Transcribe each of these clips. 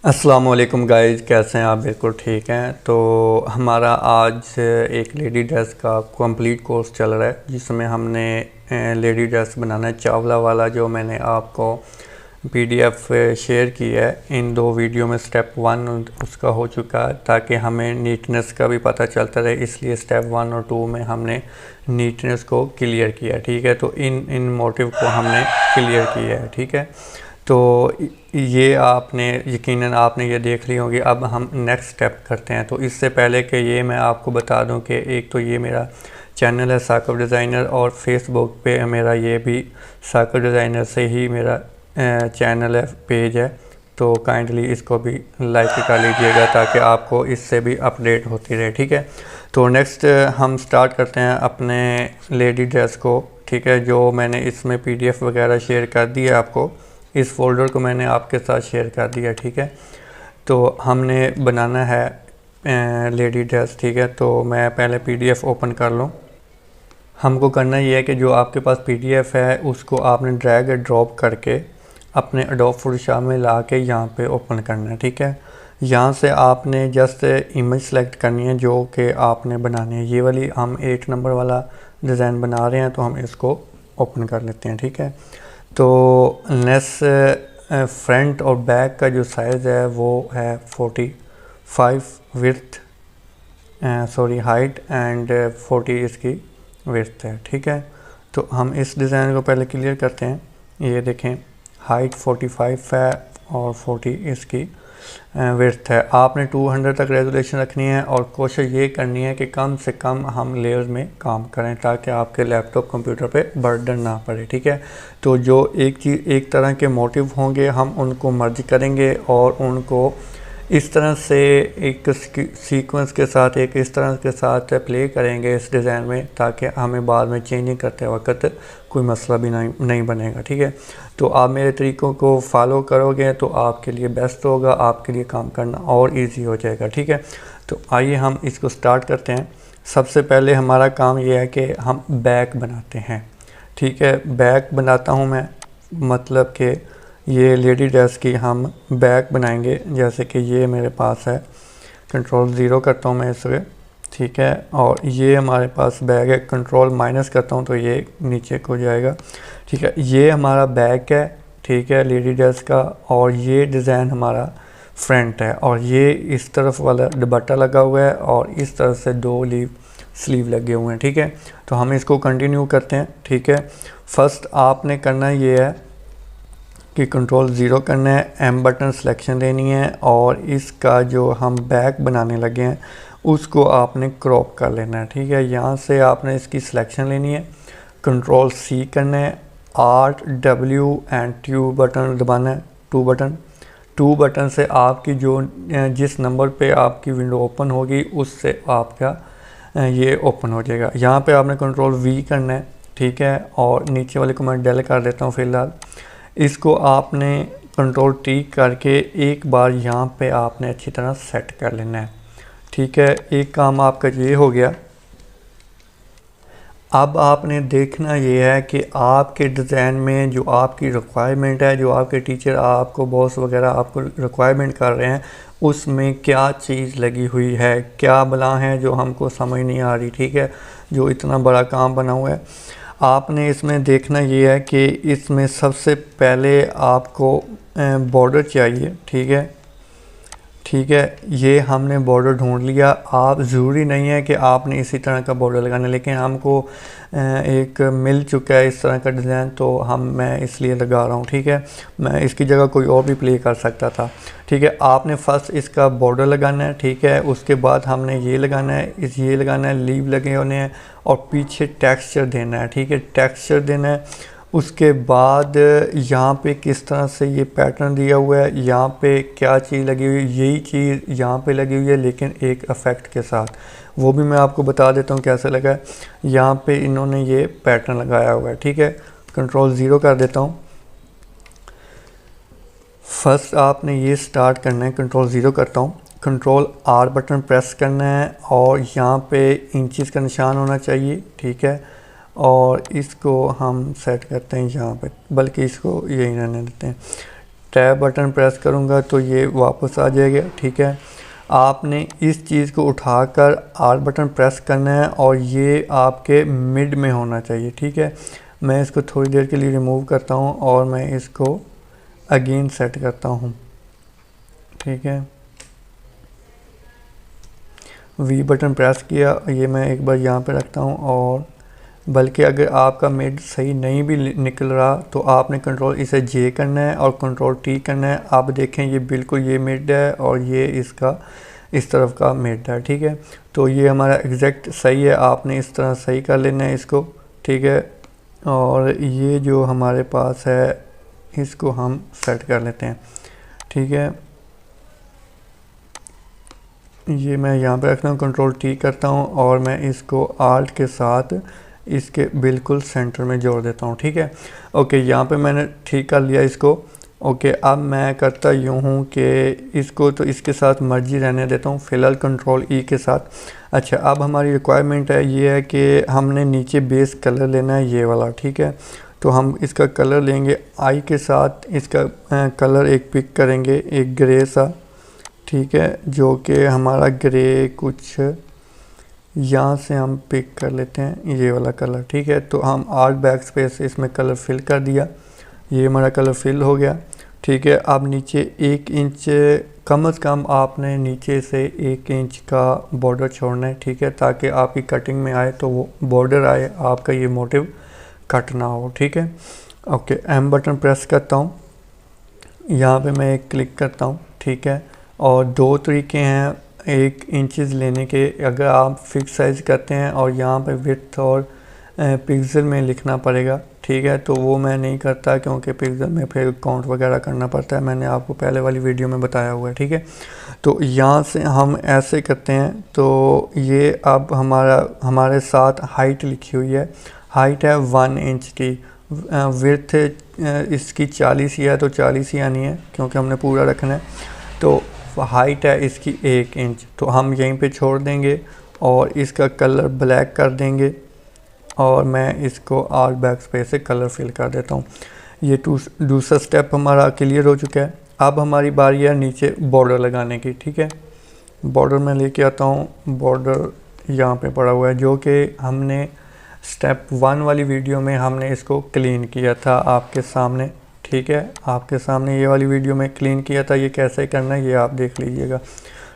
अस्सलाम वालेकुम गाइज, कैसे हैं आप? बिल्कुल ठीक हैं। तो हमारा आज एक लेडी ड्रेस का कंप्लीट कोर्स चल रहा है जिसमें हमने लेडी ड्रेस बनाना है। चावला वाला जो मैंने आपको पीडीएफ शेयर की है, इन दो वीडियो में स्टेप 1 उसका हो चुका है ताकि हमें नीटनेस का भी पता चलता रहे, इसलिए स्टेप 1 और 2 में हमने नीटनेस को क्लियर किया। ठीक है, तो इन मोटिव को हमने क्लियर किया है। ठीक है, तो ये आपने यकीनन आपने ये देख ली होगी। अब हम नेक्स्ट स्टेप करते हैं। तो इससे पहले कि ये मैं आपको बता दूं कि एक तो ये मेरा चैनल है साकिब डिज़ाइनर, और फेसबुक पे मेरा ये भी साकिब डिज़ाइनर से ही मेरा चैनल है, पेज है। तो काइंडली इसको भी लाइक कर लीजिएगा ताकि आपको इससे भी अपडेट होती रहे। ठीक है, तो नेक्स्ट हम स्टार्ट करते हैं अपने लेडी ड्रेस को। ठीक है, जो मैंने इसमें पीडीएफ वगैरह शेयर कर दी है आपको, इस फोल्डर को मैंने आपके साथ शेयर कर दिया। ठीक है, तो हमने बनाना है लेडी ड्रेस। ठीक है, तो मैं पहले पीडीएफ ओपन कर लूँ। हमको करना ये है कि जो आपके पास पीडीएफ है उसको आपने ड्रैग ड्रॉप करके अपने एडोब फोटोशॉप में ला के यहाँ पे ओपन करना है। ठीक है, यहाँ से आपने जस्ट इमेज सेलेक्ट करनी है जो कि आपने बनानी है। ये वाली हम 8 नंबर वाला डिज़ाइन बना रहे हैं, तो हम इसको ओपन कर लेते हैं। ठीक है, तो फ्रंट और बैक का जो साइज़ है वो है 45 विड्थ, हाइट एंड 40 इसकी विड्थ है। ठीक है, तो हम इस डिज़ाइन को पहले क्लियर करते हैं। ये देखें, हाइट 45 है और 40 इसकी विड्थ है। आपने 200 तक रेजोल्यूशन रखनी है और कोशिश ये करनी है कि कम से कम हम लेयर्स में काम करें ताकि आपके लैपटॉप कंप्यूटर पे बर्डन ना पड़े। ठीक है, तो जो एक तरह के मोटिव होंगे हम उनको मर्ज करेंगे और उनको इस तरह से एक सीक्वेंस के साथ, एक इस तरह के साथ प्ले करेंगे इस डिज़ाइन में ताकि हमें बाद में चेंजिंग करते वक्त कोई मसला भी नहीं बनेगा। ठीक है, तो आप मेरे तरीक़ों को फॉलो करोगे तो आपके लिए बेस्ट होगा, आपके लिए काम करना और इजी हो जाएगा। ठीक है, तो आइए हम इसको स्टार्ट करते हैं। सबसे पहले हमारा काम ये है कि हम बैक बनाते हैं। ठीक है, बैक बनाता हूँ मैं, मतलब कि ये लेडी ड्रेस की हम बैक बनाएंगे। जैसे कि ये मेरे पास है, कंट्रोल 0 करता हूँ मैं इसके। ठीक है, और ये हमारे पास बैग है, कंट्रोल माइनस करता हूँ तो ये नीचे को जाएगा। ठीक है, ये हमारा बैक है। ठीक है, लेडी ड्रेस का, और ये डिज़ाइन हमारा फ्रंट है, और ये इस तरफ वाला दुपट्टा लगा हुआ है और इस तरफ से 2 स्लीव लगे हुए हैं। ठीक है, तो हम इसको कंटिन्यू करते हैं। ठीक है, फर्स्ट आपने करना ये है कि कंट्रोल 0 करना है, एम बटन सिलेक्शन लेनी है, और इसका जो हम बैक बनाने लगे हैं उसको आपने क्रॉप कर लेना है। ठीक है, यहाँ से आपने इसकी सिलेक्शन लेनी है, कंट्रोल C करना है, art W and Q button दबाना है, 2 बटन से आपकी जो जिस नंबर पे आपकी विंडो ओपन होगी उससे आपका ये ओपन हो जाएगा। यहाँ पे आपने कंट्रोल V करना है। ठीक है, और नीचे वाले को मैं डेल कर देता हूँ फ़िलहाल। इसको आपने कंट्रोल T करके एक बार यहाँ पे आपने अच्छी तरह सेट कर लेना है। ठीक है, एक काम आपका ये हो गया। अब आपने देखना ये है कि आपके डिज़ाइन में जो आपकी रिक्वायरमेंट है, जो आपके टीचर आपको बॉस वगैरह आपको रिक्वायरमेंट कर रहे हैं, उसमें क्या चीज़ लगी हुई है, क्या बला है जो हमको समझ नहीं आ रही। ठीक है, जो इतना बड़ा काम बना हुआ है, आपने इसमें देखना ये है कि इसमें सबसे पहले आपको बॉर्डर चाहिए। ठीक है, ये हमने बॉर्डर ढूंढ लिया। आप ज़रूरी नहीं है कि आपने इसी तरह का बॉर्डर लगाना, लेकिन हमको एक मिल चुका है इस तरह का डिज़ाइन, तो मैं इसलिए लगा रहा हूँ। ठीक है, मैं इसकी जगह कोई और भी प्ले कर सकता था। ठीक है, आपने फर्स्ट इसका बॉर्डर लगाना है। ठीक है, उसके बाद हमने ये लगाना है, ये लगाना है, लीव लगे होने हैं, और पीछे टेक्सचर देना है। ठीक है, टेक्सचर देना है। उसके बाद यहाँ पे किस तरह से ये पैटर्न दिया हुआ है, यहाँ पे क्या चीज़ लगी हुई है, यही चीज़ यहाँ पे लगी हुई है लेकिन एक इफ़ेक्ट के साथ, वो भी मैं आपको बता देता हूँ कैसे लगा है। यहाँ पे इन्होंने ये पैटर्न लगाया हुआ है। ठीक है, कंट्रोल 0 कर देता हूँ। फर्स्ट आपने ये स्टार्ट करना है, कंट्रोल 0 करता हूँ, कंट्रोल R बटन प्रेस करना है और यहाँ पे इंचेस का निशान होना चाहिए। ठीक है, और इसको हम सेट करते हैं यहाँ पे, बल्कि इसको यही रहने देते हैं। टैब बटन प्रेस करूँगा तो ये वापस आ जाएगा। ठीक है, आपने इस चीज़ को उठाकर आर बटन प्रेस करना है और ये आपके मिड में होना चाहिए। ठीक है, मैं इसको थोड़ी देर के लिए रिमूव करता हूँ और मैं इसको अगेन सेट करता हूँ। ठीक है, वी बटन प्रेस किया, ये मैं एक बार यहाँ पे रखता हूँ। और बल्कि अगर आपका मिड सही नहीं भी निकल रहा तो आपने कंट्रोल इसे जे करना है और कंट्रोल टी करना है। आप देखें ये बिल्कुल ये मिड है और ये इसका इस तरफ का मिड है। ठीक है, तो ये हमारा एग्जैक्ट सही है, आपने इस तरह सही कर लेना है इसको। ठीक है, और ये जो हमारे पास है इसको हम सेट कर लेते हैं। ठीक है, ये मैं यहाँ पे रखता हूँ, कंट्रोल टी करता हूँ और मैं इसको आल्ट के साथ इसके बिल्कुल सेंटर में जोड़ देता हूँ। ठीक है, ओके, यहाँ पे मैंने ठीक कर लिया इसको। ओके, अब मैं करता यूँ हूँ कि इसको तो इसके साथ मर्जी रहने देता हूँ फ़िलहाल कंट्रोल ई के साथ। अच्छा, अब हमारी रिक्वायरमेंट है ये है कि हमने नीचे बेस कलर लेना है ये वाला। ठीक है, तो हम इसका कलर लेंगे आई के साथ, इसका कलर एक पिक करेंगे, एक ग्रे सा। ठीक है, जो कि हमारा ग्रे कुछ यहाँ से हम पिक कर लेते हैं ये वाला कलर। ठीक है, तो हम आर्ट बैक स्पेस से इसमें कलर फिल कर दिया, ये हमारा कलर फिल हो गया। ठीक है, अब नीचे 1 इंच कम से कम आपने नीचे से 1 इंच का बॉर्डर छोड़ना है। ठीक है, ताकि आपकी कटिंग में आए तो वो बॉर्डर आए, आपका ये मोटिव कट ना हो। ठीक है, ओके, एम बटन प्रेस करता हूँ, यहाँ पे मैं एक क्लिक करता हूँ। ठीक है, और 2 तरीके हैं 1 इंचज़ लेने के। अगर आप फिक्स साइज़ करते हैं और यहाँ पे विड्थ और पिक्सल में लिखना पड़ेगा। ठीक है, तो वो मैं नहीं करता क्योंकि पिक्सल में फिर काउंट वगैरह करना पड़ता है, मैंने आपको पहले वाली वीडियो में बताया हुआ है। ठीक है, तो यहाँ से हम ऐसे करते हैं। तो ये अब हमारे साथ हाइट लिखी हुई है, हाइट है 1 इंच की, विड्थ इसकी 40 ही है तो 40 ही आनी है क्योंकि हमने पूरा रखना है। तो हाइट है इसकी 1 इंच, तो हम यहीं पे छोड़ देंगे और इसका कलर ब्लैक कर देंगे और मैं इसको आर्ट बैक स्पेस से कलर फिल कर देता हूँ। ये दूसरा स्टेप हमारा क्लियर हो चुका है। अब हमारी बारी है नीचे बॉर्डर लगाने की। ठीक है, बॉर्डर मैं लेके आता हूँ, बॉर्डर यहाँ पे पड़ा हुआ है जो कि हमने स्टेप 1 वाली वीडियो में हमने इसको क्लीन किया था आपके सामने। ठीक है, आपके सामने ये वाली वीडियो में क्लीन किया था, ये कैसे करना है ये आप देख लीजिएगा।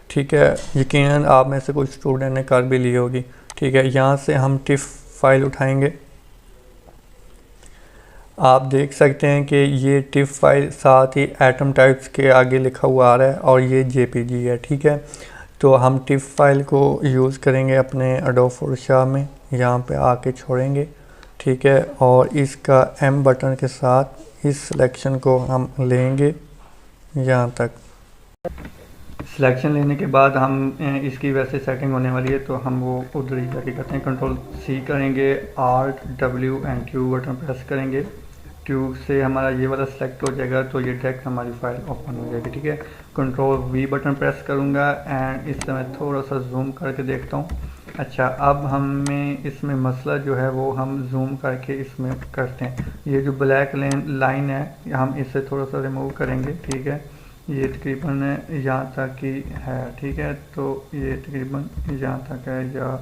ठीक है, यकीनन आप में से कुछ स्टूडेंट ने कर भी ली होगी। ठीक है, यहाँ से हम टिफ फाइल उठाएंगे, आप देख सकते हैं कि ये टिफ फाइल साथ ही एटम टाइप्स के आगे लिखा हुआ आ रहा है और ये जेपीजी है। ठीक है, तो हम टिफ फाइल को यूज़ करेंगे अपने एडोब फोटोशॉप में, यहाँ पे आके छोड़ेंगे। ठीक है, और इसका एम बटन के साथ इस सिलेक्शन को हम लेंगे यहाँ तक। सिलेक्शन लेने के बाद हम इसकी वैसे सेटिंग होने वाली है तो हम वो उधर ही जाके करते हैं। कंट्रोल सी करेंगे, art W and tube button press करेंगे, ट्यूब से हमारा ये वाला सेलेक्ट हो जाएगा तो ये डायरेक्ट हमारी फाइल ओपन हो जाएगी। ठीक है, कंट्रोल वी बटन प्रेस करूँगा एंड इस समय थोड़ा सा जूम करके देखता हूँ। अच्छा, अब हमें इसमें मसला जो है वो हम जूम करके इसमें करते हैं। ये जो ब्लैक लाइन है हम इसे थोड़ा सा रिमूव करेंगे। ठीक है, ये तकरीबन यहाँ तक ही है। ठीक है, तो ये तकरीबन यहाँ तक है या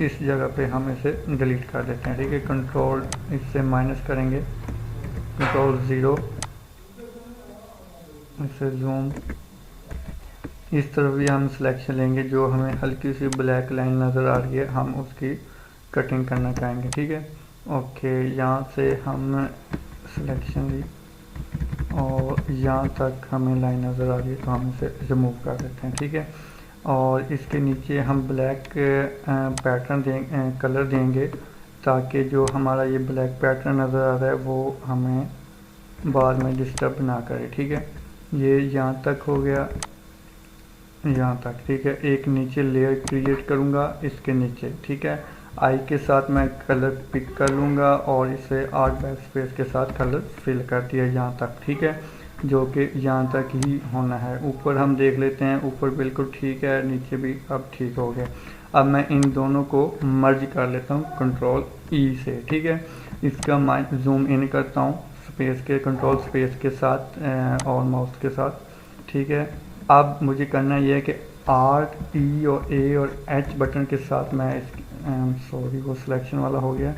इस जगह पे हम इसे डिलीट कर देते हैं। ठीक है, कंट्रोल इससे माइनस करेंगे, कंट्रोल 0, इसे जूम, इस तरफ भी हम सिलेक्शन लेंगे, जो हमें हल्की सी ब्लैक लाइन नज़र आ रही है हम उसकी कटिंग करना चाहेंगे। ठीक है, ओके, यहाँ से हम सिलेक्शन ली और यहाँ तक हमें लाइन नज़र आ रही है तो हम इसे रिमूव कर देते हैं। ठीक है, और इसके नीचे हम ब्लैक पैटर्न देंगे, कलर देंगे ताकि जो हमारा ये ब्लैक पैटर्न नज़र आ रहा है वो हमें बाद में डिस्टर्ब ना करे। ठीक है, ये यहाँ तक हो गया, यहाँ तक। ठीक है, एक नीचे लेयर क्रिएट करूँगा इसके नीचे। ठीक है, आई के साथ मैं कलर पिक कर लूँगा और इसे आर्ट बैक स्पेस के साथ कलर फिल कर दिया यहाँ तक। ठीक है, जो कि यहाँ तक ही होना है। ऊपर हम देख लेते हैं, ऊपर बिल्कुल ठीक है, नीचे भी अब ठीक हो गया। अब मैं इन दोनों को मर्ज कर लेता हूँ कंट्रोल ई से। ठीक है, इसका मैं जूम इन करता हूँ, स्पेस के कंट्रोल स्पेस के साथ और माउस के साथ, ठीक है। अब मुझे करना ये है कि आर्ट ई और ए और एच बटन के साथ मैं इस सॉरी वो सिलेक्शन वाला हो गया,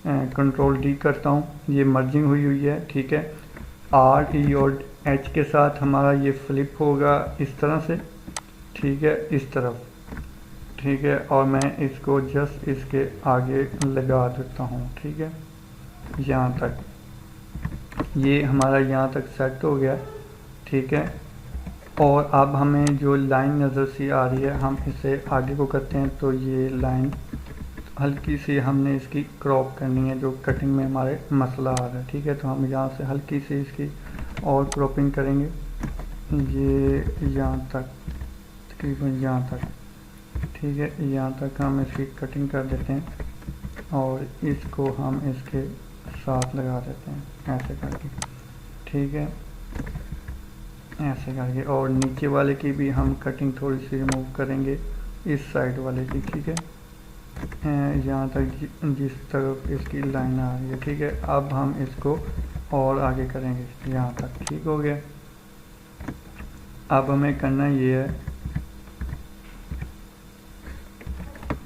कंट्रोल डी करता हूँ, ये मर्जिंग हुई हुई है, ठीक है। आर ई और एच के साथ हमारा ये फ्लिप होगा इस तरह से, ठीक है, इस तरफ, ठीक है। और मैं इसको जस्ट इसके आगे लगा देता हूँ, ठीक है, यहाँ तक। ये हमारा यहाँ तक सेट हो गया, ठीक है। और अब हमें जो लाइन नज़र सी आ रही है, हम इसे आगे को करते हैं तो ये लाइन हल्की सी हमने इसकी क्रॉप करनी है, जो कटिंग में हमारे मसला आ रहा है, ठीक है। तो हम यहाँ से हल्की सी इसकी और क्रॉपिंग करेंगे, ये यहाँ तक, तकरीबन यहाँ तक, ठीक है। यहाँ तक हम इसकी कटिंग कर देते हैं और इसको हम इसके साथ लगा देते हैं ऐसे करके, ठीक है, ऐसे करके। और नीचे वाले की भी हम कटिंग थोड़ी सी रिमूव करेंगे, इस साइड वाले की, ठीक है, यहाँ तक जिस तरफ इसकी लाइन आ रही है, ठीक है। अब हम इसको और आगे करेंगे यहाँ तक, ठीक हो गया। अब हमें करना ये है,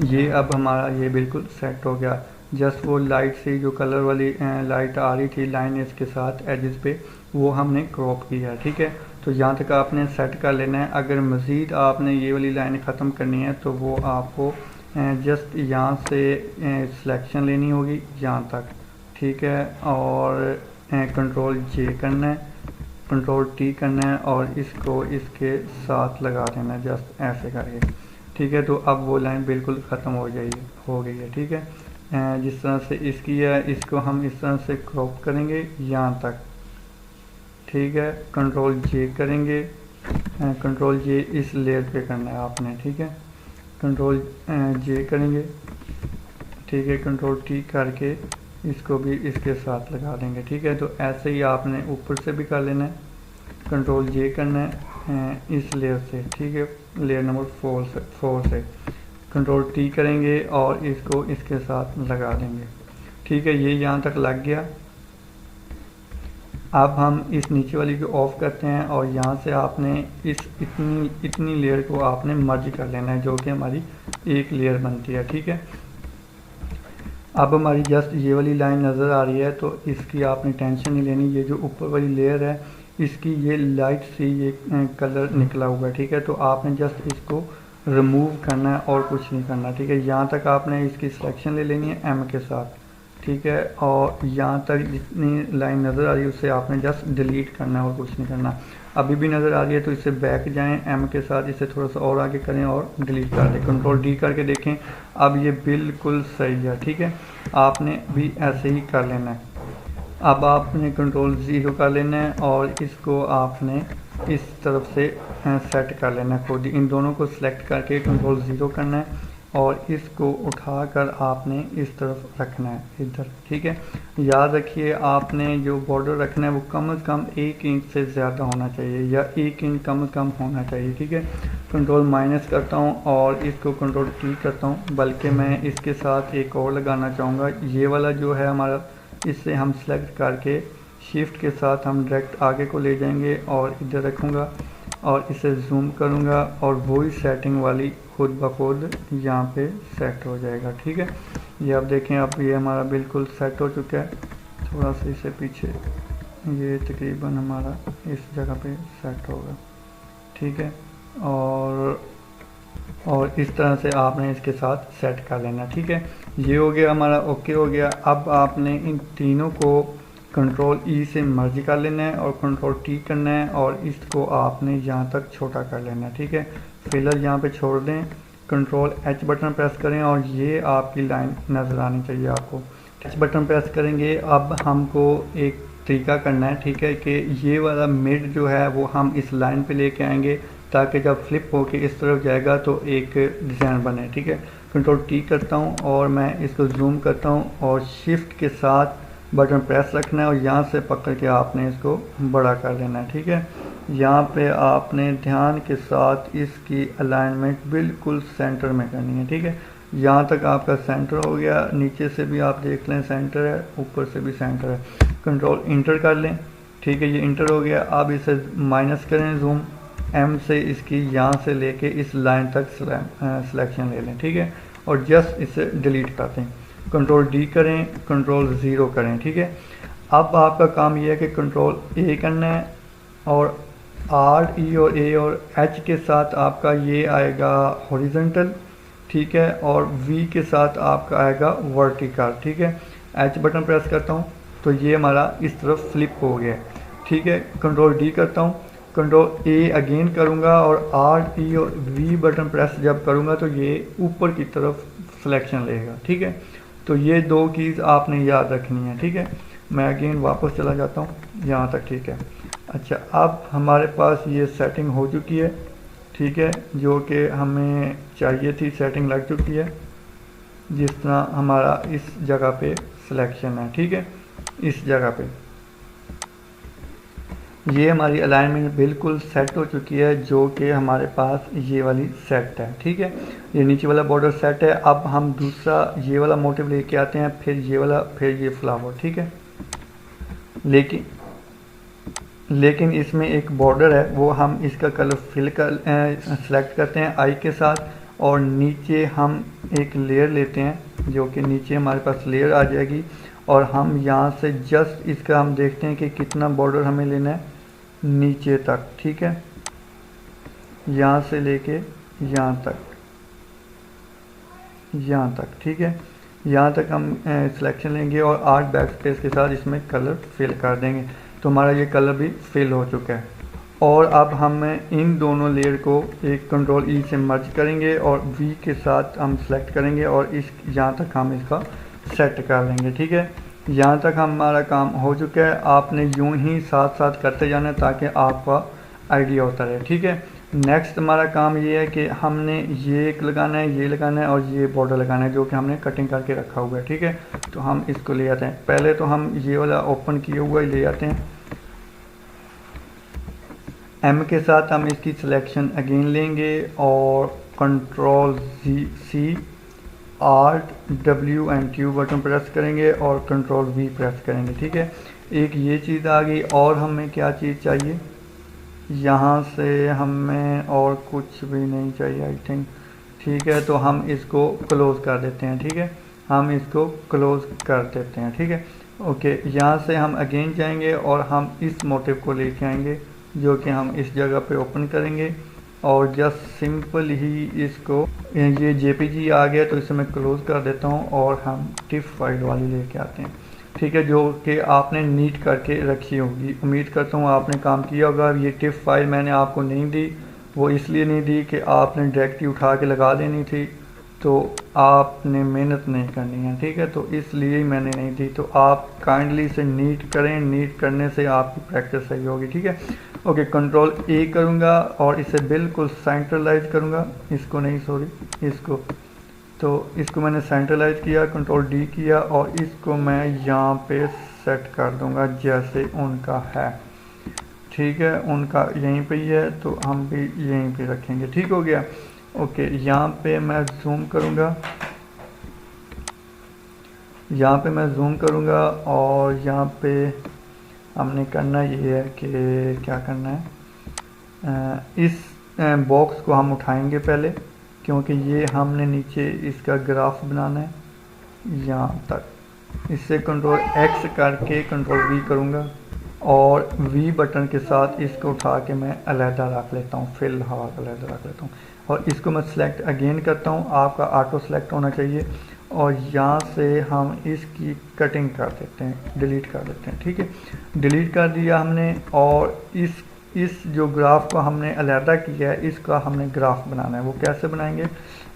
ये अब हमारा ये बिल्कुल सेट हो गया। जस्ट वो लाइट से जो कलर वाली लाइट आ रही थी लाइन इसके साथ एजेस पे, वो हमने क्रॉप किया है, ठीक है। तो यहाँ तक आपने सेट कर लेना है। अगर मज़ीद आपने ये वाली लाइन ख़त्म करनी है तो वो आपको जस्ट यहाँ से सिलेक्शन लेनी होगी यहाँ तक, ठीक है। और कंट्रोल जे करना है, कंट्रोल टी करना है और इसको इसके साथ लगा देना है जस्ट ऐसे करके, ठीक है। तो अब वो लाइन बिल्कुल ख़त्म हो गई है, ठीक है। जिस तरह से इसकी है, इसको हम इस तरह से क्रॉप करेंगे यहाँ तक, ठीक है। कंट्रोल जे करेंगे, कंट्रोल जे इस लेयर पे करना है आपने, ठीक है। कंट्रोल जे करेंगे, ठीक है। कंट्रोल टी करके इसको भी इसके साथ लगा देंगे, ठीक है। तो ऐसे ही आपने ऊपर से भी कर लेना है, कंट्रोल जे करना है इस लेयर से, ठीक है, लेयर नंबर 4 से कंट्रोल टी करेंगे और इसको इसके साथ लगा देंगे, ठीक है। ये यहाँ तक लग गया। अब हम इस नीचे वाली को ऑफ करते हैं और यहाँ से आपने इस इतनी लेयर को आपने मर्ज कर लेना है, जो कि हमारी एक लेयर बनती है, ठीक है। अब हमारी जस्ट ये वाली लाइन नज़र आ रही है, तो इसकी आपने टेंशन नहीं लेनी। ये जो ऊपर वाली लेयर है इसकी ये लाइट सी ये कलर निकला हुआ है, ठीक है। तो आपने जस्ट इसको रिमूव करना है और कुछ नहीं करना, ठीक है। यहाँ तक आपने इसकी सिलेक्शन ले लेनी है एम के साथ, ठीक है। और यहाँ तक जितनी लाइन नज़र आ रही है उससे आपने जस्ट डिलीट करना है और कुछ नहीं करना। अभी भी नज़र आ रही है तो इससे बैक जाएं एम के साथ, इसे थोड़ा सा और आगे करें और डिलीट कर दें। कंट्रोल डी करके देखें, अब ये बिल्कुल सही है, ठीक है। आपने भी ऐसे ही कर लेना है। अब आपने कंट्रोल 0 कर लेना है और इसको आपने इस तरफ से सेट कर लेना है खुद। इन दोनों को सिलेक्ट करके कंट्रोल 0 करना है और इसको उठाकर आपने इस तरफ रखना है इधर, ठीक है। याद रखिए आपने जो बॉर्डर रखना है वो कम से कम 1 इंच से ज़्यादा होना चाहिए या 1 इंच कम से कम होना चाहिए, ठीक है। कंट्रोल माइनस करता हूँ और इसको कंट्रोल टी करता हूँ, बल्कि मैं इसके साथ एक और लगाना चाहूँगा। ये वाला जो है हमारा, इससे हम सेलेक्ट करके शिफ्ट के साथ हम डायरेक्ट आगे को ले जाएंगे और इधर रखूँगा और इसे जूम करूँगा और वही सेटिंग वाली खुद ब खुद यहाँ पे सेट हो जाएगा, ठीक है। ये आप देखें, अब ये हमारा बिल्कुल सेट हो चुका है। थोड़ा सा इसे पीछे, ये तकरीबन हमारा इस जगह पे सेट होगा, ठीक है। और इस तरह से आपने इसके साथ सेट कर लेना, ठीक है। ये हो गया हमारा, ओके हो गया। अब आपने इन तीनों को कंट्रोल ई से मर्ज कर लेना है और कंट्रोल टी करना है और इसको आपने यहाँ तक छोटा कर लेना है, ठीक है। फिलर यहाँ पे छोड़ दें, कंट्रोल एच बटन प्रेस करें और ये आपकी लाइन नज़र आनी चाहिए आपको। एच बटन प्रेस करेंगे, अब हमको एक तरीका करना है, ठीक है, कि ये वाला मिड जो है वो हम इस लाइन पे लेके आएंगे ताकि जब फ्लिप होके इस तरफ जाएगा तो एक डिज़ाइन बने, ठीक है। कंट्रोल टी करता हूँ और मैं इसको जूम करता हूँ और शिफ्ट के साथ बटन प्रेस रखना है और यहाँ से पकड़ के आपने इसको बड़ा कर लेना है, ठीक है। यहाँ पे आपने ध्यान के साथ इसकी अलाइनमेंट बिल्कुल सेंटर में करनी है, ठीक है। यहाँ तक आपका सेंटर हो गया, नीचे से भी आप देख लें सेंटर है, ऊपर से भी सेंटर है। कंट्रोल इंटर कर लें, ठीक है, ये इंटर हो गया। अब इसे माइनस करें जूम, एम से इसकी यहाँ से लेके इस लाइन तक सिलेक्शन ले लें, ठीक है, और जस्ट इसे डिलीट कर दें। कंट्रोल डी करें, कंट्रोल 0 करें, ठीक है। अब आपका काम ये है कि कंट्रोल ए करना है और आर, ई और ए और एच के साथ आपका ये आएगा हॉरिजॉन्टल, ठीक है, और वी के साथ आपका आएगा वर्टिकल, ठीक है। एच बटन प्रेस करता हूँ तो ये हमारा इस तरफ फ्लिप हो गया, ठीक है। कंट्रोल डी करता हूँ, कंट्रोल ए अगेन करूँगा और आर, ई और वी बटन प्रेस जब करूँगा तो ये ऊपर की तरफ सिलेक्शन लेगा, ठीक है। तो ये दो कीज़ आपने याद रखनी है, ठीक है। मैं अगेन वापस चला जाता हूँ यहाँ तक, ठीक है। अच्छा, अब हमारे पास ये सेटिंग हो चुकी है, ठीक है, जो कि हमें चाहिए थी, सेटिंग लग चुकी है। जिस तरह हमारा इस जगह पे सिलेक्शन है, ठीक है, इस जगह पे ये हमारी अलाइनमेंट बिल्कुल सेट हो चुकी है, जो कि हमारे पास ये वाली सेट है, ठीक है। ये नीचे वाला बॉर्डर सेट है। अब हम दूसरा ये वाला मोटिव लेके आते हैं, फिर ये वाला, फिर ये फ्लावर, ठीक है। लेकिन इसमें एक बॉर्डर है, वो हम इसका कलर फिल कर सेलेक्ट करते हैं आई के साथ, और नीचे हम एक लेयर लेते हैं, जो कि नीचे हमारे पास लेयर आ जाएगी, और हम यहाँ से जस्ट इसका हम देखते हैं कि कितना बॉर्डर हमें लेना है नीचे तक, ठीक है, यहाँ से लेके यहाँ तक, ठीक है। यहाँ तक हम सिलेक्शन लेंगे और आर्ट बैक स्पेस के साथ इसमें कलर फिल कर देंगे, तो हमारा ये कलर भी फिल हो चुका है। और अब हम इन दोनों लेयर को एक कंट्रोल ई से मर्ज करेंगे और वी के साथ हम सेलेक्ट करेंगे और इस यहाँ तक हम इसका सेट कर लेंगे, ठीक है। यहाँ तक हमारा काम हो चुका है। आपने यूं ही साथ साथ करते जाना है ताकि आपका आइडिया होता रहे, ठीक है। नेक्स्ट हमारा काम ये है कि हमने ये एक लगाना है, ये लगाना है और ये बॉर्डर लगाना है, जो कि हमने कटिंग करके रखा हुआ है, ठीक है। तो हम इसको ले आते हैं। पहले तो हम ये वाला ओपन किए हुआ ही ले आते हैं। एम के साथ हम इसकी सिलेक्शन अगेन लेंगे और control C, alt, W and Q button press करेंगे और कंट्रोल वी प्रेस करेंगे, ठीक है। एक ये चीज़ आ गई। और हमें क्या चीज़ चाहिए, यहाँ से हमें और कुछ भी नहीं चाहिए आई थिंक, ठीक है। तो हम इसको क्लोज़ कर देते हैं, ठीक है, हम इसको क्लोज़ कर देते हैं, ठीक है। ओके, यहाँ से हम अगेन जाएंगे और हम इस मोटिव को लेके आएंगे, जो कि हम इस जगह पे ओपन करेंगे और जस्ट सिंपल ही इसको, ये जेपीजी आ गया तो इसे मैं क्लोज़ कर देता हूँ और हम टिफ फाइल वाली लेके आते हैं, ठीक है, जो कि आपने नीट करके रखी होगी। उम्मीद करता हूँ आपने काम किया होगा। ये टिफ फाइल मैंने आपको नहीं दी, वो इसलिए नहीं दी कि आपने डायरेक्ट ही उठा के लगा देनी थी, तो आपने मेहनत नहीं करनी है, ठीक है, तो इसलिए ही मैंने नहीं दी। तो आप काइंडली से नीट करें, नीट करने से आपकी प्रैक्टिस सही होगी, ठीक है। ओके, कंट्रोल ए करूँगा और इसे बिल्कुल सेंट्रलाइज करूँगा, इसको नहीं, सॉरी, इसको, तो इसको मैंने सेंट्रलाइज किया, कंट्रोल डी किया और इसको मैं यहाँ पे सेट कर दूँगा जैसे उनका है, ठीक है, उनका यहीं पे ही है तो हम भी यहीं पे रखेंगे, ठीक हो गया। ओके, यहाँ पे मैं जूम करूँगा, यहाँ पे मैं जूम करूँगा और यहाँ पे हमने करना ये है कि क्या करना है, इस बॉक्स को हम उठाएंगे पहले, क्योंकि ये हमने नीचे इसका ग्राफ बनाना है यहाँ तक। इससे कंट्रोल एक्स करके कंट्रोल वी करूँगा और वी बटन के साथ इसको उठा के मैं अलहदा रख लेता हूँ, फिलहाल अलहदा रख लेता हूँ और इसको मैं सिलेक्ट अगेन करता हूँ। आपका ऑटो सेलेक्ट होना चाहिए और यहाँ से हम इसकी कटिंग कर देते हैं, डिलीट कर देते हैं, ठीक है। डिलीट कर दिया हमने और इस जो ग्राफ को हमने अलहदा किया है, इसका हमने ग्राफ बनाना है। वो कैसे बनाएंगे,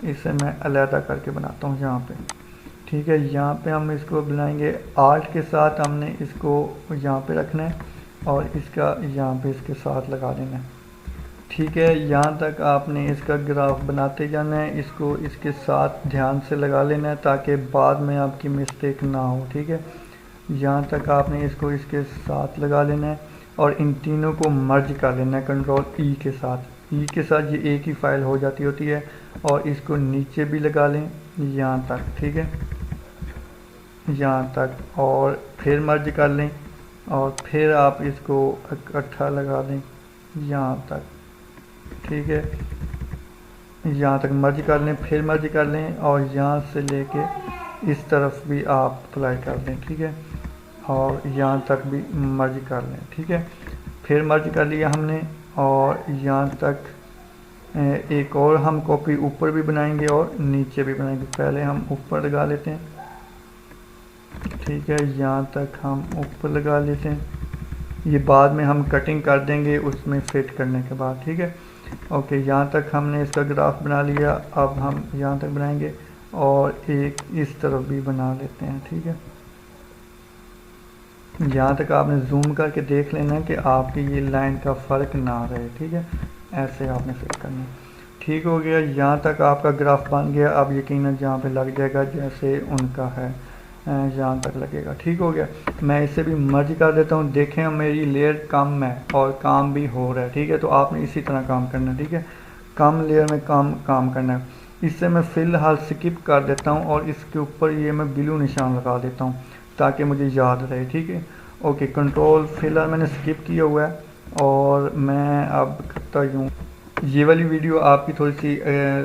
इसे मैं अलहदा करके बनाता हूँ यहाँ पे, ठीक है। यहाँ पे हम इसको बनाएंगे आर्ट के साथ, हमने इसको यहाँ पे रखना है और इसका यहाँ पे इसके साथ लगा देना है, ठीक है। यहाँ तक आपने इसका ग्राफ बनाते जाना है, इसको इसके साथ ध्यान से लगा लेना है ताकि बाद में आपकी मिस्टेक ना हो, ठीक है। यहाँ तक आपने इसको इसके साथ लगा लेना है और इन तीनों को मर्ज कर लेना है कंट्रोल ई के साथ। ई के साथ ये एक ही फाइल हो जाती होती है और इसको नीचे भी लगा लें, यहाँ तक, ठीक है, यहाँ तक, और फिर मर्ज कर लें और फिर आप इसको इकट्ठा लगा दें यहाँ तक, ठीक है, यहाँ तक मर्ज कर लें, फिर मर्ज कर लें और यहाँ से लेके इस तरफ भी आप अप्लाई कर दें, ठीक है, और यहाँ तक भी मर्ज कर लें, ठीक है। फिर मर्ज कर लिया हमने और यहाँ तक एक और हम कॉपी ऊपर भी बनाएंगे और नीचे भी बनाएंगे। पहले हम ऊपर लगा लेते हैं, ठीक है, यहाँ तक हम ऊपर लगा लेते हैं, ये बाद में हम कटिंग कर देंगे उसमें फिट करने के बाद, ठीक है। ओके, यहाँ तक हमने इसका ग्राफ बना लिया, अब हम यहाँ तक बनाएंगे और एक इस तरफ भी बना लेते हैं, ठीक है। यहाँ तक आपने जूम करके देख लेना है कि आपकी ये लाइन का फ़र्क ना रहे, ठीक है, ऐसे आपने फिट करना है। ठीक हो गया, यहाँ तक आपका ग्राफ बन गया। अब यकीनन जहाँ पे लग जाएगा जैसे उनका है, यहाँ तक लगेगा। ठीक हो गया, मैं इसे भी मर्ज कर देता हूँ। देखें मेरी लेयर कम है और काम भी हो रहा है, ठीक है, तो आपने इसी तरह काम करना है, ठीक है, कम लेयर में काम करना है। इससे मैं फ़िलहाल स्किप कर देता हूँ और इसके ऊपर ये मैं ब्लू निशान लगा देता हूँ ताकि मुझे याद रहे, ठीक है। ओके, कंट्रोल फ़िलहाल मैंने स्किप किया हुआ है और मैं अब करता हूँ। ये वाली वीडियो आपकी थोड़ी सी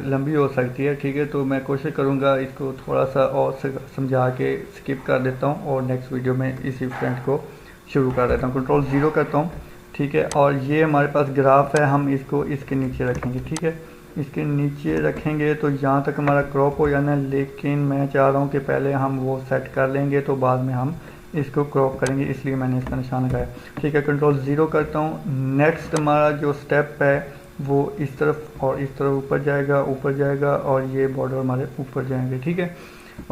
लंबी हो सकती है, ठीक है, तो मैं कोशिश करूँगा इसको थोड़ा सा और समझा के स्किप कर देता हूँ और नेक्स्ट वीडियो में इसी फ्रेंड को शुरू कर देता हूँ। कंट्रोल 0 करता हूँ, ठीक है, और ये हमारे पास ग्राफ है, हम इसको इसके नीचे रखेंगे, ठीक है, इसके नीचे रखेंगे तो यहाँ तक हमारा क्रॉप हो जाना है। लेकिन मैं चाह रहा हूँ कि पहले हम वो सेट कर लेंगे तो बाद में हम इसको क्रॉप करेंगे, इसलिए मैंने इसका निशान लगाया, ठीक है। कंट्रोल 0 करता हूँ। नेक्स्ट हमारा जो स्टेप है वो इस तरफ और इस तरफ ऊपर जाएगा और ये बॉर्डर हमारे ऊपर जाएंगे, ठीक है।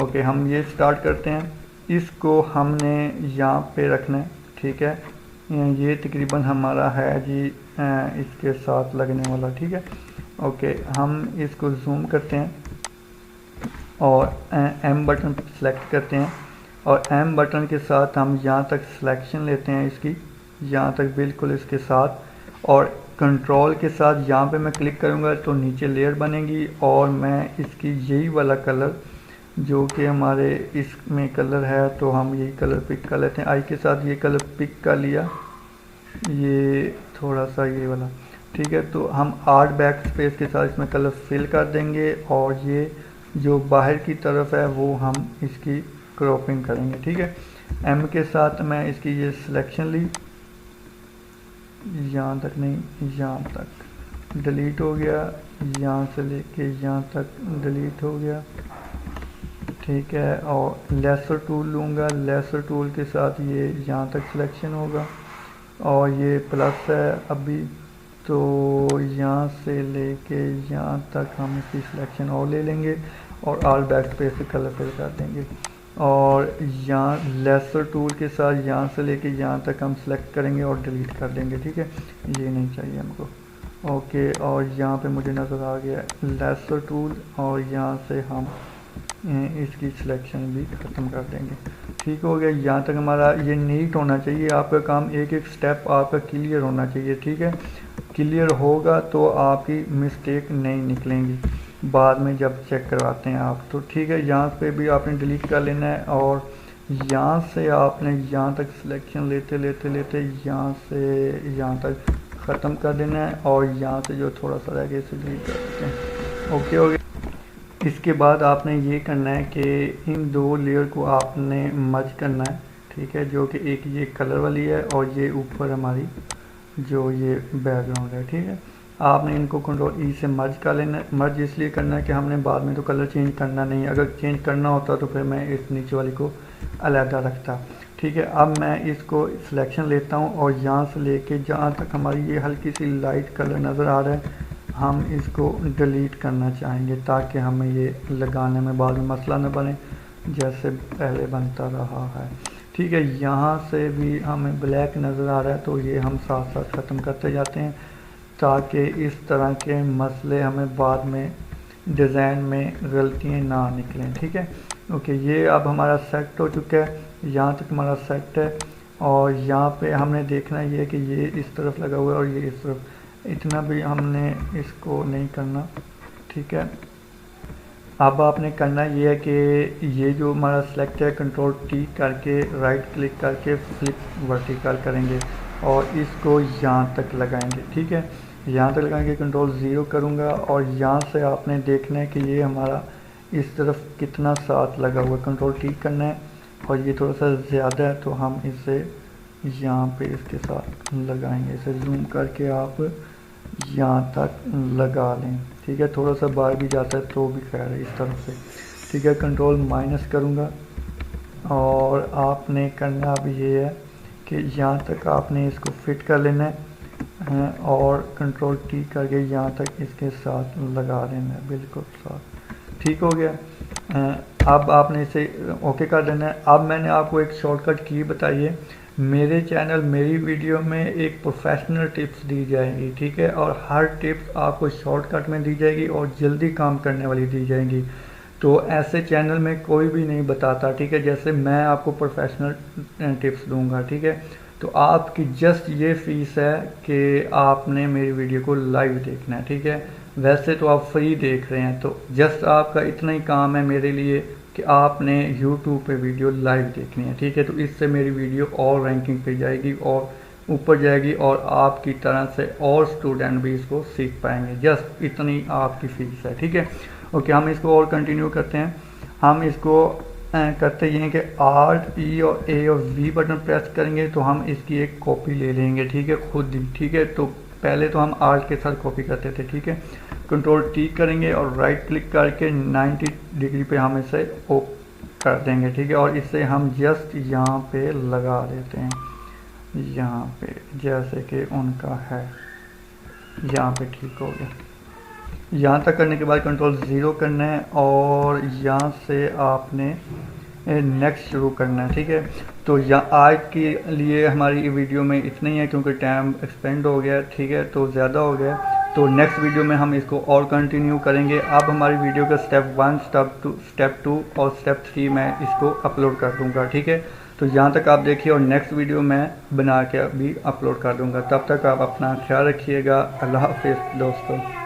ओके, हम ये स्टार्ट करते हैं, इसको हमने यहाँ पे रखना है, ठीक है, ये तकरीबन हमारा है जी इसके साथ लगने वाला, ठीक है। ओके, हम इसको जूम करते हैं और एम बटन सेलेक्ट करते हैं और एम बटन के साथ हम यहाँ तक सिलेक्शन लेते हैं इसकी, यहाँ तक बिल्कुल इसके साथ, और कंट्रोल के साथ यहाँ पे मैं क्लिक करूँगा तो नीचे लेयर बनेगी और मैं इसकी यही वाला कलर जो कि हमारे इसमें कलर है तो हम यही कलर पिक कर लेते हैं। आई के साथ ये कलर पिक कर लिया, ये थोड़ा सा ये वाला, ठीक है, तो हम आर्ट बैक स्पेस के साथ इसमें कलर फिल कर देंगे और ये जो बाहर की तरफ है वो हम इसकी क्रॉपिंग करेंगे, ठीक है। एम के साथ मैं इसकी ये सिलेक्शन ली, यहाँ तक नहीं, यहाँ तक डिलीट हो गया, यहाँ से लेके यहाँ तक डिलीट हो गया, ठीक है, और लेसर टूल लूँगा, लेसर टूल के साथ ये यहाँ तक सिलेक्शन होगा और ये प्लस है अभी, तो यहाँ से लेके यहाँ तक हम इसकी सिलेक्शन और ले लेंगे और ऑल बैक स्पेस से कलर फिल कर देंगे और यहाँ लेसर टूल के साथ यहाँ से लेके यहाँ तक हम सेलेक्ट करेंगे और डिलीट कर देंगे, ठीक है, ये नहीं चाहिए हमको। ओके, और यहाँ पे मुझे नज़र आ गया लेसर टूल और यहाँ से हम इसकी सिलेक्शन भी ख़त्म कर देंगे। ठीक हो गया, यहाँ तक हमारा ये नीट होना चाहिए, आपका काम एक एक स्टेप आपका क्लियर होना चाहिए, ठीक है, क्लियर होगा तो आपकी मिस्टेक नहीं निकलेंगी बाद में जब चेक करवाते हैं आप, तो ठीक है। यहाँ पे भी आपने डिलीट कर लेना है और यहाँ से आपने यहाँ तक सिलेक्शन लेते लेते यहाँ से यहाँ तक ख़त्म कर देना है और यहाँ से जो थोड़ा सा रह गया इसे डिलीट कर देते हैं। ओके हो गया। इसके बाद आपने ये करना है कि इन दो लेयर को आपने मर्ज करना है, ठीक है, जो कि एक ये कलर वाली है और ये ऊपर हमारी जो ये बैकग्राउंड है, ठीक है। आपने इनको कंट्रोल ई से मर्ज कर लेना है। मर्ज इसलिए करना है कि हमने बाद में तो कलर चेंज करना नहीं, अगर चेंज करना होता तो फिर मैं इस नीचे वाली को अलहदा रखता, ठीक है। अब मैं इसको सिलेक्शन लेता हूँ और यहाँ से लेके जहाँ तक हमारी ये हल्की सी लाइट कलर नज़र आ रहा है हम इसको डिलीट करना चाहेंगे ताकि हमें ये लगाने में बाद में मसला न बने जैसे पहले बनता रहा है, ठीक है। यहाँ से भी हमें ब्लैक नज़र आ रहा है तो ये हम साथ साथ ख़त्म करते जाते हैं ताकि इस तरह के मसले हमें बाद में डिज़ाइन में गलतियाँ ना निकलें, ठीक है। ओके, ये अब हमारा सेट हो चुका है, यहाँ तक हमारा सेट है और यहाँ पे हमने देखना ये कि ये इस तरफ लगा हुआ है और ये इस तरफ, इतना भी हमने इसको नहीं करना, ठीक है। अब आपने करना ये है कि ये जो हमारा सेलेक्ट है कंट्रोल टी करके राइट क्लिक करके फ्लिप वर्टिकल करेंगे और इसको यहाँ तक लगाएंगे। ठीक है, यहाँ तक लगाएंगे, कंट्रोल 0 करूँगा और यहाँ से आपने देखना है कि ये हमारा इस तरफ कितना साथ लगा हुआ है। कंट्रोल टी करना है और ये थोड़ा सा ज़्यादा है तो हम इसे यहाँ पे इसके साथ लगाएंगे। इसे जूम करके आप यहाँ तक लगा लें। ठीक है, थोड़ा सा बाहर भी जाता है तो भी खैर है इस तरफ से। ठीक है, कंट्रोल माइनस करूँगा और आपने करना अब ये है कि यहाँ तक आपने इसको फिट कर लेना है और कंट्रोल टी करके यहाँ तक इसके साथ लगा लेना है, बिल्कुल साथ। ठीक हो गया। अब आपने इसे ओके कर देना है। अब मैंने आपको एक शॉर्टकट की बताई है। मेरे चैनल मेरी वीडियो में एक प्रोफेशनल टिप्स दी जाएंगी। ठीक है, और हर टिप्स आपको शॉर्टकट में दी जाएगी और जल्दी काम करने वाली दी जाएंगी। तो ऐसे चैनल में कोई भी नहीं बताता। ठीक है, जैसे मैं आपको प्रोफेशनल टिप्स दूंगा। ठीक है, तो आपकी जस्ट ये फीस है कि आपने मेरी वीडियो को लाइव देखना है। ठीक है, वैसे तो आप फ्री देख रहे हैं, तो जस्ट आपका इतना ही काम है मेरे लिए कि आपने YouTube पे वीडियो लाइव देखनी है। ठीक है, तो इससे मेरी वीडियो और रैंकिंग पे जाएगी और ऊपर जाएगी और आपकी तरह से और स्टूडेंट भी इसको सीख पाएंगे। जस्ट इतनी आपकी फीस है। ठीक है, ओके, हम इसको और कंटिन्यू करते हैं। हम इसको करते ये हैं कि Alt E और A और V बटन प्रेस करेंगे तो हम इसकी एक कॉपी ले लेंगे। ठीक है, खुद ही। ठीक है, तो पहले तो हम Alt के साथ कॉपी करते थे। ठीक है, कंट्रोल टी करेंगे और राइट क्लिक करके 90 डिग्री पे हम इसे ओप कर देंगे। ठीक है, और इसे हम जस्ट यहाँ पे लगा देते हैं, यहाँ पे जैसे कि उनका है यहाँ पे। ठीक हो गया। यहाँ तक करने के बाद कंट्रोल 0 करना है और यहाँ से आपने नेक्स्ट शुरू करना है। ठीक है, तो यहाँ आज के लिए हमारी वीडियो में इतना ही है क्योंकि टाइम एक्सपेंड हो गया। ठीक है, तो ज़्यादा हो गया, तो नेक्स्ट वीडियो में हम इसको और कंटिन्यू करेंगे। अब हमारी वीडियो का स्टेप 1, स्टेप 2 और स्टेप 3 मैं इसको अपलोड कर दूंगा। ठीक है, तो यहाँ तक आप देखिए और नेक्स्ट वीडियो मैं बना के अभी अपलोड कर दूंगा। तब तक आप अपना ख्याल रखिएगा। अल्लाह हाफिज़ दोस्तों।